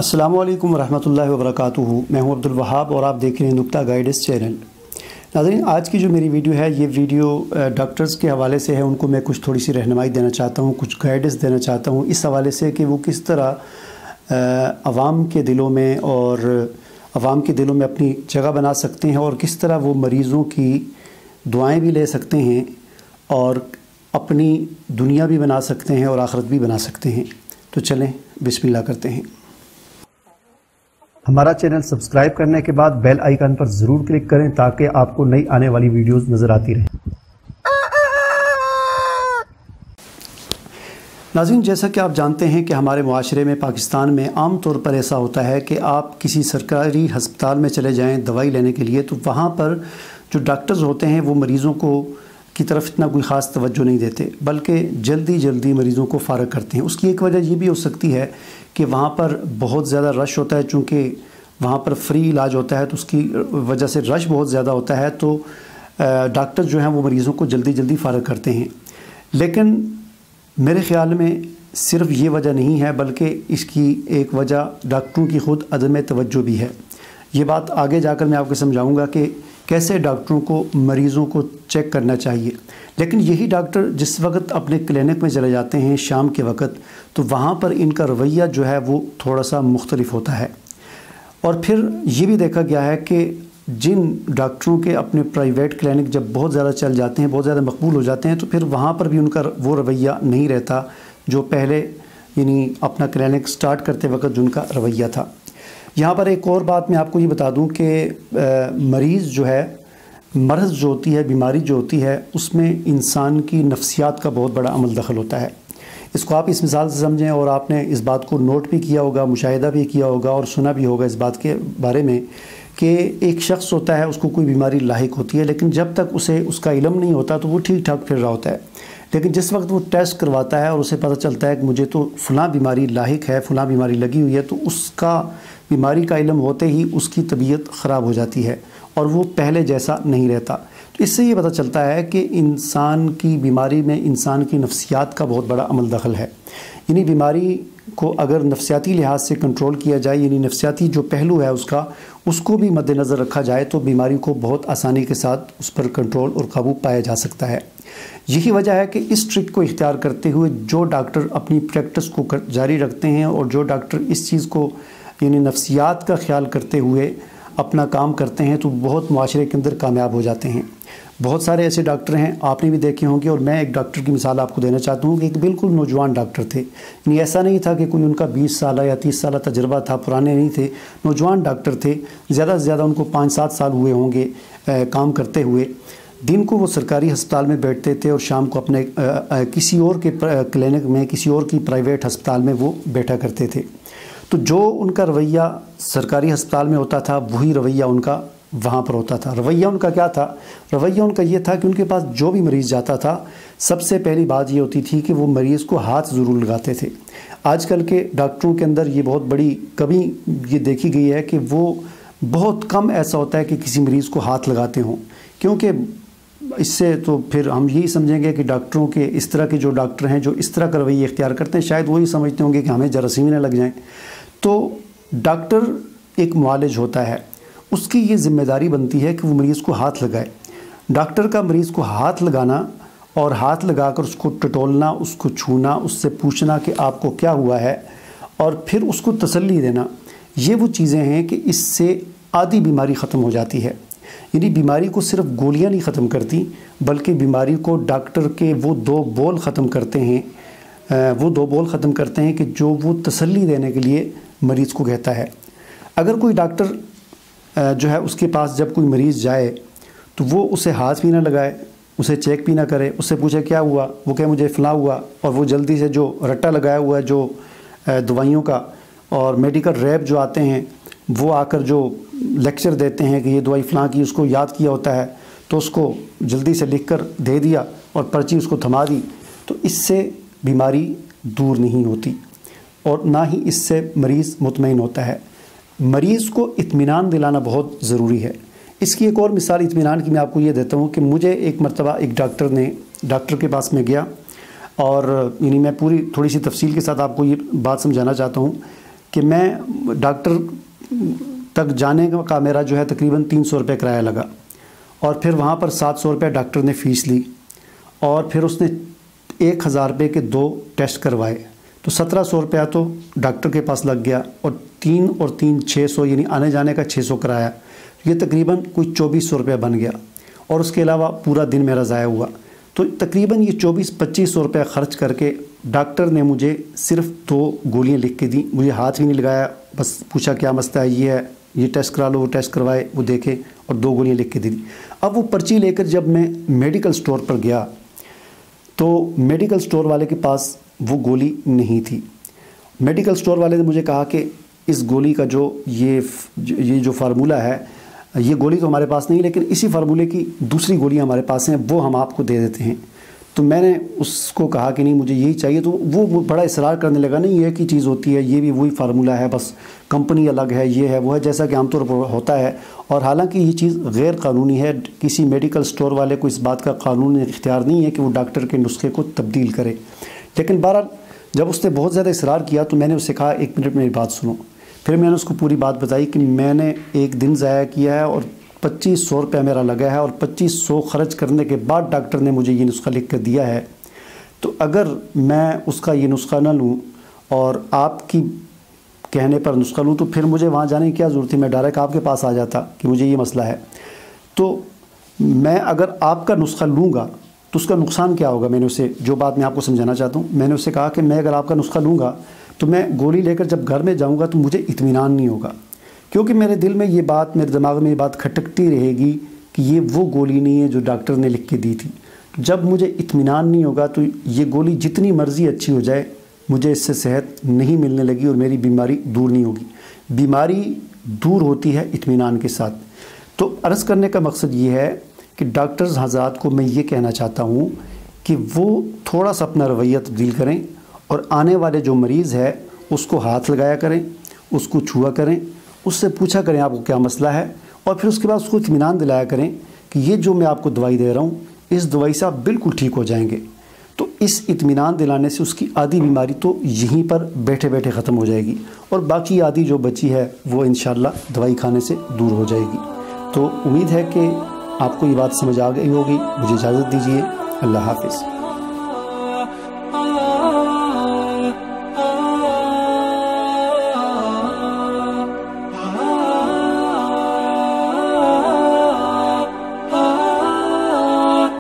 अस्सलामु अलैकुम वरहमतुल्लाहि वबरकातुहू। मैं हूं अब्दुल वहाब और आप देख रहे हैं नुक्ता गाइडेंस चैनल। नाज़रीन, आज की जो मेरी वीडियो है ये वीडियो डॉक्टर्स के हवाले से है। उनको मैं कुछ थोड़ी सी रहनुमाई देना चाहता हूं, कुछ गाइडेंस देना चाहता हूं इस हवाले से कि वो किस तरह आवाम के दिलों में और आवाम के दिलों में अपनी जगह बना सकते हैं और किस तरह वो मरीज़ों की दुआएँ भी ले सकते हैं और अपनी दुनिया भी बना सकते हैं और आखिरत भी बना सकते हैं। तो चलें बिस्मिल्लाह करते हैं। हमारा चैनल सब्सक्राइब करने के बाद बेल आइकन पर ज़रूर क्लिक करें ताकि आपको नई आने वाली वीडियोस नज़र आती रहें। नाज़रीन, जैसा कि आप जानते हैं कि हमारे मुआशरे में पाकिस्तान में आम तौर पर ऐसा होता है कि आप किसी सरकारी हस्पताल में चले जाएं दवाई लेने के लिए, तो वहाँ पर जो डॉक्टर्स होते हैं वो मरीज़ों को की तरफ इतना कोई ख़ास तवज्जो नहीं देते, बल्कि जल्दी मरीज़ों को फ़ारग करते हैं। उसकी एक वजह ये भी हो सकती है कि वहाँ पर बहुत ज़्यादा रश होता है। चूँकि वहाँ पर फ्री इलाज होता है तो उसकी वजह से रश बहुत ज़्यादा होता है, तो डॉक्टर जो हैं वो मरीज़ों को जल्दी फ़ारग करते हैं। लेकिन मेरे ख़्याल में सिर्फ ये वजह नहीं है, बल्कि इसकी एक वजह डॉक्टरों की ख़ुद अदम तवज्जो भी है। ये बात आगे जाकर मैं आपको समझाऊंगा कि कैसे डॉक्टरों को मरीज़ों को चेक करना चाहिए। लेकिन यही डॉक्टर जिस वक्त अपने क्लिनिक में चले जाते हैं शाम के वक्त, तो वहाँ पर इनका रवैया जो है वो थोड़ा सा मुख्तलिफ होता है। और फिर ये भी देखा गया है कि जिन डॉक्टरों के अपने प्राइवेट क्लिनिक जब बहुत ज़्यादा चल जाते हैं, बहुत ज़्यादा मकबूल हो जाते हैं, तो फिर वहाँ पर भी उनका वो रवैया नहीं रहता जो पहले यानी अपना क्लिनिक स्टार्ट करते वक्त जो उनका रवैया था। यहाँ पर एक और बात मैं आपको ये बता दूँ कि मरीज़ जो है, मर्ज़ जो होती है, बीमारी जो होती है, उसमें इंसान की नफ्सियात का बहुत बड़ा अमल दखल होता है। इसको आप इस मिसाल से समझें, और आपने इस बात को नोट भी किया होगा, मुशाहिदा भी किया होगा और सुना भी होगा इस बात के बारे में कि एक शख्स होता है, उसको कोई बीमारी लाहिक होती है, लेकिन जब तक उसे उसका इल्म नहीं होता तो वो ठीक ठाक फिर रहा होता है। लेकिन जिस वक्त वो टेस्ट करवाता है और उसे पता चलता है कि मुझे तो फ़लाँ बीमारी लाहिक है, फ़लाँ बीमारी लगी हुई है, तो उसका बीमारी का इल्म होते ही उसकी तबीयत ख़राब हो जाती है और वो पहले जैसा नहीं रहता। तो इससे ये पता चलता है कि इंसान की बीमारी में इंसान की नफ्सियात का बहुत बड़ा अमल दखल है। यानी बीमारी को अगर नफ्सियाती लिहाज से कंट्रोल किया जाए, यानी नफ्सियाती जो पहलू है उसको भी मद्देनज़र रखा जाए, तो बीमारी को बहुत आसानी के साथ उस पर कंट्रोल और काबू पाया जा सकता है। यही वजह है कि इस ट्रिक को इख्तियार करते हुए जो डॉक्टर अपनी प्रैक्टिस को जारी रखते हैं और जो डॉक्टर इस चीज़ को यानी नफ्सियात का ख्याल करते हुए अपना काम करते हैं, तो बहुत मुआशरे के अंदर कामयाब हो जाते हैं। बहुत सारे ऐसे डॉक्टर हैं, आपने भी देखे होंगे, और मैं एक डॉक्टर की मिसाल आपको देना चाहता हूँ कि एक बिल्कुल नौजवान डॉक्टर थे। यानी ऐसा नहीं था कि कोई उनका 20 साल या 30 साल तजर्बा था, पुराने नहीं थे, नौजवान डॉक्टर थे। ज़्यादा से ज़्यादा उनको 5-7 साल हुए होंगे काम करते हुए। दिन को वो सरकारी अस्पताल में बैठते थे और शाम को अपने किसी और के क्लिनिक में, किसी और की प्राइवेट अस्पताल में वो बैठा करते थे। तो जो उनका रवैया सरकारी अस्पताल में होता था वही रवैया उनका वहाँ पर होता था। रवैया उनका क्या था? रवैया उनका ये था कि उनके पास जो भी मरीज़ जाता था, सबसे पहली बात ये होती थी कि वो मरीज़ को हाथ ज़रूर लगाते थे। आजकल के डॉक्टरों के अंदर ये बहुत बड़ी कमी ये देखी गई है कि वो बहुत कम ऐसा होता है कि किसी मरीज़ को हाथ लगाते हों, क्योंकि इससे तो फिर हम यही समझेंगे कि डॉक्टरों के इस तरह के जो डॉक्टर हैं जो इस तरह का रवैया इख्तियार करते हैं, शायद वही समझते होंगे कि हमें जरासीम न लग जाएं। तो डॉक्टर एक मुआलिज होता है, उसकी ये ज़िम्मेदारी बनती है कि वो मरीज़ को हाथ लगाए। डॉक्टर का मरीज़ को हाथ लगाना और हाथ लगाकर उसको टटोलना, उसको छूना, उससे पूछना कि आपको क्या हुआ है और फिर उसको तसल्ली देना, ये वो चीज़ें हैं कि इससे आधी बीमारी ख़त्म हो जाती है। यानी बीमारी को सिर्फ गोलियां नहीं ख़त्म करती, बल्कि बीमारी को डॉक्टर के वो दो बोल ख़त्म करते हैं कि जो वो तसल्ली देने के लिए मरीज़ को कहता है। अगर कोई डॉक्टर जो है उसके पास जब कोई मरीज़ जाए तो वो उसे हाथ भी ना लगाए, उसे चेक भी ना करे, उससे पूछे क्या हुआ, वो कहे मुझे फ़लाँ हुआ, और वो जल्दी से जो रट्टा लगाया हुआ है जो दवाइयों का और मेडिकल रैप जो आते हैं वो आकर जो लेक्चर देते हैं कि ये दवाई फ़लाँ की, उसको याद किया होता है तो उसको जल्दी से लिख कर दे दिया और पर्ची उसको थमा दी, तो इससे बीमारी दूर नहीं होती और ना ही इससे मरीज़ मुतमईन होता है। मरीज़ को इत्मीनान दिलाना बहुत ज़रूरी है। इसकी एक और मिसाल इत्मीनान की मैं आपको ये देता हूँ कि मुझे एक मरतबा एक डॉक्टर के पास में गया, और यानी मैं पूरी थोड़ी सी तफसील के साथ आपको ये बात समझाना चाहता हूँ کہ میں ڈاکٹر تک جانے کا میرا جو ہے تقریباً 300 روپے کرایہ لگا، اور پھر وہاں پر 700 روپے ڈاکٹر نے فیس لی، اور پھر اس نے 1000 روپے کے 2 ٹیسٹ کروائے، تو 1700 روپیہ تو ڈاکٹر کے پاس لگ گیا، اور 3 اور 3 600 یعنی آنے جانے کا 600 کرایا، یہ تقریباً کوئی 2400 روپے بن گیا، اور اس کے علاوہ پورا دن میرا ضائع ہوا۔ تو تقریباً یہ 2400-2500 روپے خرچ کر کے ڈاکٹر نے مجھے صرف 2 گولیاں لکھ کے دیں، مجھے ہاتھ بھی نہیں لگایا، بس پوچھا کیا مسئلہ ہے، یہ ہے، یہ ٹیسٹ کرا لو، وہ ٹیسٹ کروائے، وہ دیکھے اور 2 گولیاں لکھ کے دی۔ اب وہ پرچی لے کر جب میں میڈیکل سٹور پر گیا تو میڈیکل سٹور والے کے پاس وہ گولی نہیں تھی۔ میڈیکل سٹور والے نے مجھے کہا کہ اس گولی کا یہ جو فارمولہ ہے، یہ گولی تو ہمارے پاس نہیں، لیکن اسی فارمولے کی دوسری گولیاں ہمارے پاس ہیں، وہ ہم آپ کو دے دیتے ہیں۔ تو میں نے اس کو کہا کہ نہیں مجھے یہی چاہیے، تو وہ بڑا اصرار کرنے لگا، نہیں یہ ایک ہی چیز ہوتی ہے، یہ بھی وہی فارمولہ ہے، بس کمپنی الگ ہے، یہ ہے وہ ہے، جیسا کہ عام طور پر ہوتا ہے۔ اور حالانکہ یہ چیز غیر قانونی ہے، کسی میڈیکل سٹور والے کو اس بات کا قانونی اختیار نہیں ہے کہ وہ ڈاکٹر کے نسخے کو تبدیل کرے۔ لیکن بہرحال جب اس نے بہت زیادہ اصرار کیا تو میں نے اس سے کہا 1 منٹ میری بات سنو۔ پھر میں نے اس کو پوری بات بتائی کہ میں نے ایک دن ضائع کیا ہے اور 2500 روپے میرا لگا ہے، اور 2500 خرچ کرنے کے بعد ڈاکٹر نے مجھے یہ نسخہ لکھ کر دیا ہے، تو اگر میں اس کا یہ نسخہ نہ لوں اور آپ کی کہنے پر نسخہ لوں تو پھر مجھے وہاں جانے کی کیا ضرورت تھی، میں ڈائریکٹ آپ کے پاس آ جاتا کہ مجھے یہ مسئلہ ہے۔ تو میں اگر آپ کا نسخہ لوں گا تو اس کا نقصان کیا ہوگا، میں نے اسے جو بات میں آپ کو سمجھانا چاہتا ہوں، میں نے اسے کہا کہ میں اگر آپ کا نسخہ لوں گا تو میں گولی لے کر جب گھر میں جاؤں گا تو مجھے اطمینان نہیں ہوگا، کیونکہ میرے دل میں یہ بات، میرے دماغ میں یہ بات کھٹکتی رہے گی کہ یہ وہ گولی نہیں ہے جو ڈاکٹر نے لکھ کے دی تھی۔ جب مجھے اطمینان نہیں ہوگا تو یہ گولی جتنی مرضی اچھی ہو جائے مجھے اس سے صحت نہیں ملنے لگی اور میری بیماری دور نہیں ہوگی۔ بیماری دور ہوتی ہے اطمینان کے ساتھ۔ تو عرض کرنے کا مقصد یہ ہے کہ ڈاکٹرز حضرات کو میں یہ کہنا چاہتا ہوں کہ وہ تھوڑا سا اپنا رویہ تبدیل کریں، اور آنے والے جو مریض ہے اس کو ہاتھ لگایا کریں، اس کو چھوا کریں، اس سے پوچھا کریں آپ کو کیا مسئلہ ہے، اور پھر اس کے بعد اس کو اطمینان دلایا کریں کہ یہ جو میں آپ کو دوائی دے رہا ہوں اس دوائی سے آپ بالکل ٹھیک ہو جائیں گے۔ تو اس اطمینان دلانے سے اس کی آدھی بیماری تو یہیں پر بیٹھے بیٹھے ختم ہو جائے گی، اور باقی آدھی جو بچی ہے وہ انشاءاللہ دوائی کھانے سے دور ہو جائے گی۔ تو امید ہے کہ آپ کو یہ بات سمجھ آ گئی ہوگی۔ مجھے اجازت دیجیے، اللہ حافظ۔